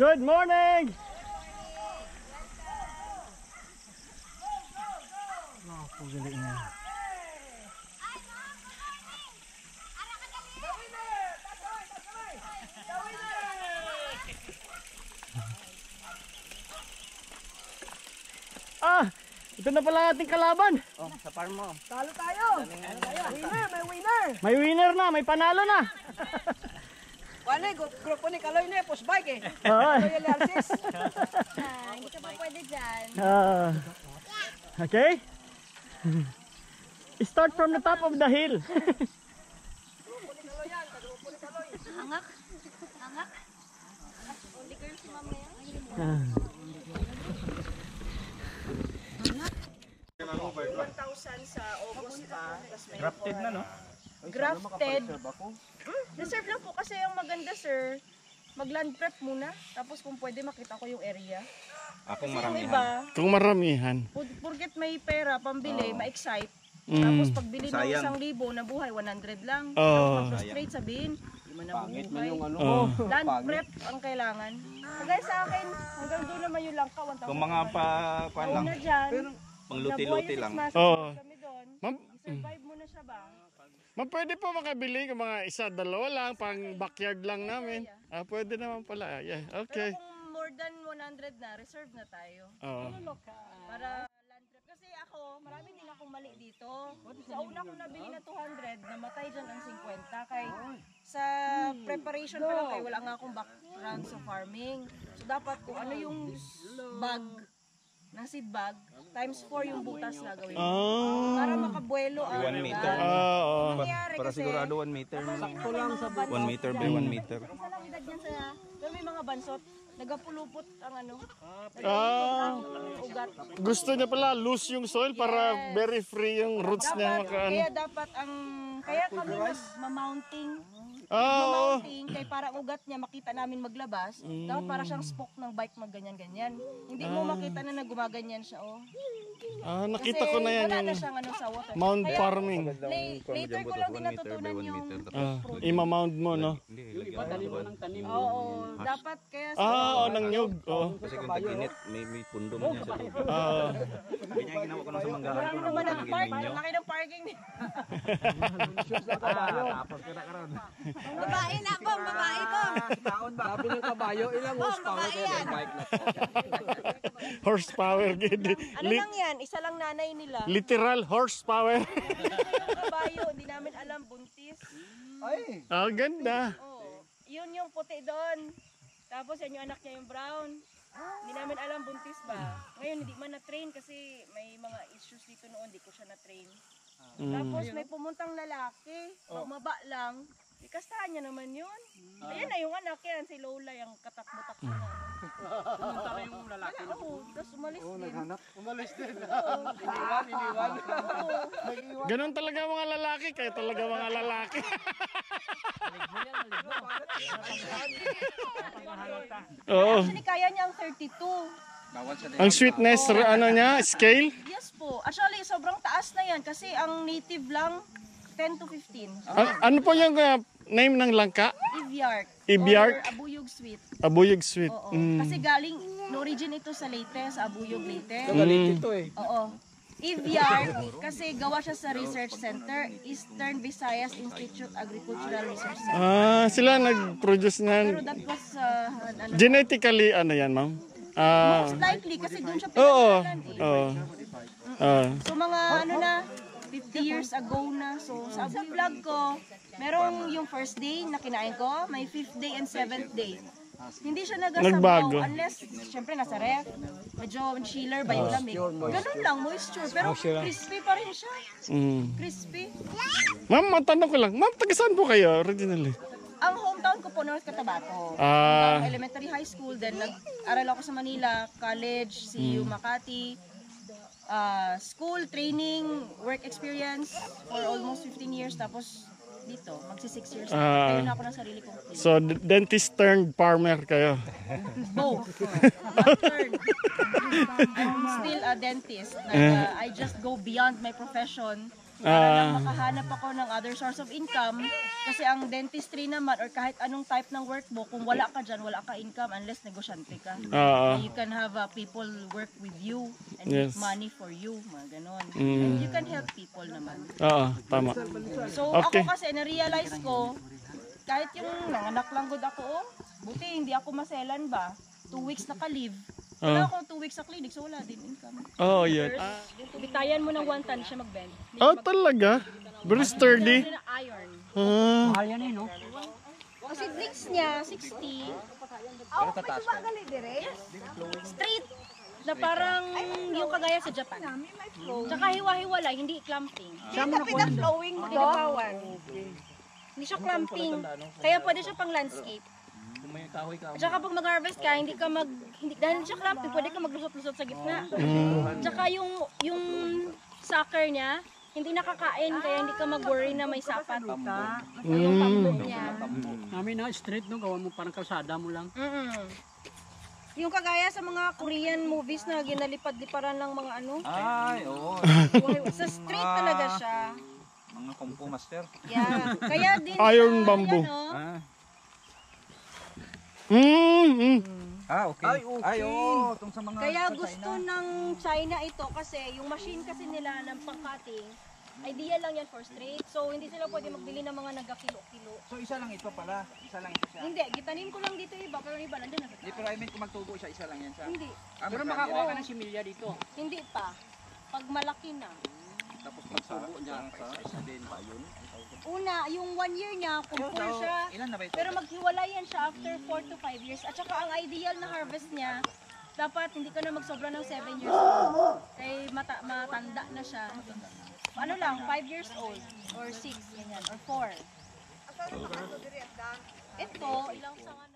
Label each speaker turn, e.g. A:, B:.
A: Good morning! Napagaling na. Ito na pala ating kalaban.
B: Oh, sa farm mo.
C: Talo tayo. Winner, may winner.
A: May winner na, may panalo na.
C: Wala, grupo ni Kaloy na, push bike eh.
A: Ay.
C: Kaloy Alexis.
D: Hindi ka pa pwede dyan.
A: Okay. Start from the top of the hill.
D: Angak. Angak. Only girl si mama yan.
C: 1,000 sa August pa.
B: Grafted na, no?
C: Grafted. Reserve lang po kasi yung maganda, sir. Mag-land prep muna. Tapos kung pwede makita ko yung area.
B: Akong
C: Kasi yung
B: maramihan.
C: iba,
A: Kung maramihan.
C: porket may pera, pambili, ma-excite. Tapos pagbili ng
B: Sayang.
C: 1,000, nabuhay, 100 lang.
A: Oo.
C: Tapos ma-frustrate, sabihin, di man nabubuhay. Land prep ang kailangan. Kagaya sa akin, hanggang doon naman yung langka, 1,000.
B: Kung mga kuan lang,
C: Una dyan,
B: pang luti-luti lang.
A: Oo.
C: kami doon.
A: Ma'am,
C: Survive mo na siya ba?
A: pwede po makabili ng mga isa, dalawa lang, pang backyard lang namin. Pwede naman pala. Yeah, okay.
C: Pero kung more than 100 na, reserve na tayo.
A: Oo.
C: Para land trip. Kasi ako, marami din akong mali dito. Sa una kong nabili na 200, namatay dyan ang 50. Kay sa preparation pa lang kayo, wala nga akong background sa farming. So dapat kung ano yung bag, ng seed bag, times 4 yung butas na gawin. Para makabuelo ang
B: 1 meter.
C: nangyari
B: Para
C: kasi,
B: sigurado 1 meter.
C: sakto lang sa
B: 1 meter by 1 meter.
C: isa lang edad yan sa, pero may mga bansot, nagapulupot ang ano, ang ugat.
A: Gusto niya pala loose yung soil para very free yung roots niya.
C: Kaya dapat ang, kaya kami mag-mounting, kaya para ugat niya makita namin maglabas, dapat para siyang spoke ng bike magganyan-ganyan. Hindi mo makita na gumaganyan siya, oh.
A: Nakita ko na yan
C: wala
A: yung
C: na siyang ano sa water.
A: mound farming.
C: Later ko lang din natutunan yung
A: Ima-mound mo, no?
B: Hindi, lagyan ng
C: oo, dapat kaya
A: Ng nyug.
B: Kasi kung tag-init, may pundong niya sa tubig. Ganyan ginawa ko nung sa manggahan ko.
C: ano naman ang park, laki ng parking niya.
D: Babae na po, babae po.
C: Sabi ng kabayo, ilang horsepower
D: yan.
C: bike na.
A: Horsepower.
C: Ano lang yan, isa lang nanay nila.
A: Literal horsepower.
C: Kabayo, hindi namin alam, buntis.
A: Ganda.
C: Oh, yun yung puti doon. Tapos yan yung anak niya yung brown. Hindi namin alam buntis ba. Ngayon hindi man na-train kasi may mga issues dito noon, hindi ko siya na-train. Tapos may pumuntang lalaki, bumaba lang. Ikastahan niya naman yun. Ayan na yung anak yan, si Lola, yung katakbo-takbo na. Pumunta na yung lalaki. Oo, tapos umalis din.
E: Umalis din.
C: Iniwan.
A: Ganon talaga mga lalaki. Kaya talaga mga lalaki. Oo.
C: Actually, kaya niya ang 32.
A: Ang sweetness, niya, scale.
C: Yes po. Actually, sobrang taas na yan kasi ang native lang 10 to 15.
A: Ano po yung name ng langka?
C: Ivyark.
A: Ivyark?
C: Or Abuyog Sweet.
A: Abuyog sweet.
C: Oo. Kasi galing, no-origin ito sa Leyte, sa Abuyog Leyte. Oo. Ivyark, kasi gawa siya sa Research Center, Eastern Visayas Institute Agricultural Research Center.
A: Sila nag-produce
C: Pero
A: ng
C: that was,
A: genetically, yan ma'am?
C: most likely, kasi doon siya
A: Oo.
C: pinagalan So mga 50 years ago na. So sa vlog ko, merong yung first day na kinain ko, may 5th day and 7th day. Hindi siya
A: Nagbago.
C: nagasabaw unless, syempre nasa ref, medyo chiller ba yung lamig. Ganun lang, moisture. Pero crispy pa rin siya. Crispy.
A: Ma'am, matanong ko lang. Ma'am, taga saan po kayo originally?
C: Ang hometown ko po, North Cotabato. Elementary high school, then nag-aral ako sa Manila, college, CU Makati, school, training, work experience for almost 15 years. Tapos dito, magsi 6 years. Kaya na ako ng sarili kong clinic.
A: So, dentist turned farmer kayo?
C: Both. Not turned. I'm still a dentist. I just go beyond my profession. Para lang makahanap ako ng other source of income. Kasi ang dentistry naman or kahit anong type ng work mo, kung wala ka dyan, wala ka income unless negosyante ka. You can have people work with you and make money for you, mga ganon. And you can help people naman.
A: Oo, tama.
C: So
A: Okay.
C: ako kasi na-realize ko, kahit yung nanganak lang good ako, buti hindi ako maselan ba? 2 weeks naka-leave. Wala ako 2 weeks sa clinic, so wala din income.
A: Oo, yun.
C: Bitayan mo ng 1 ton siya mag-bend.
A: Oh, talaga? Very sturdy.
C: Na iron.
A: Ah.
C: Ang seedlings niya, 60. Straight. Na parang yung kagaya sa Japan. Tsaka hiwa-hiwala, hindi clamping.
D: Flowing mo
C: Hindi siya clamping. Kaya pwede siya pang landscape. Tsaka pag mag-harvest ka, dahil siya clamping, pwede ka maglusot-lusot sa gitna. Tsaka yung sucker niya, hindi nakakain, kaya hindi ka mag-worry na may sapat. Yung pambok niya.
E: Namin na straight no, gawan mo parang kalsada mo lang.
C: Yung kagaya sa mga Korean movies na ginalipad-liparan ng mga ano.
B: Ay, oo.
C: Sa street talaga siya.
B: Mga Kung Fu master.
C: Yeah. Kaya din
A: Iron
C: siya,
A: bamboo.
C: yan, oh.
B: Okay. Ay, oo. Itong sa mga
C: Kaya gusto ng China ito kasi yung machine kasi nila ng pang-cutting, idea lang yan for straight. So hindi sila pwede magbili ng mga nagka-kilo-kilo.
F: So isa lang ito pala, isa lang ito siya.
C: Hindi, gitanim ko lang dito iba, pero yung iba nandun na.
F: Hindi, pero I mean kung magtubo siya, isa lang yan siya.
C: Hindi,
E: Pero makakuha ka ng similya dito.
C: hindi pa. Pag malaki na.
F: Tapos magtubo niya, isa din ba yun?
C: Una, yung 1 year niya, kung full siya,
F: Ilan na ba ito?
C: pero maghiwalay yan siya after 4 to 5 years. At saka ang ideal na harvest niya, dapat hindi ka na magsobra ng 7 years old. Kaya matanda na siya. Ano lang, 5 years old, or 6, ganyan, or 4. Ito, ilang sanga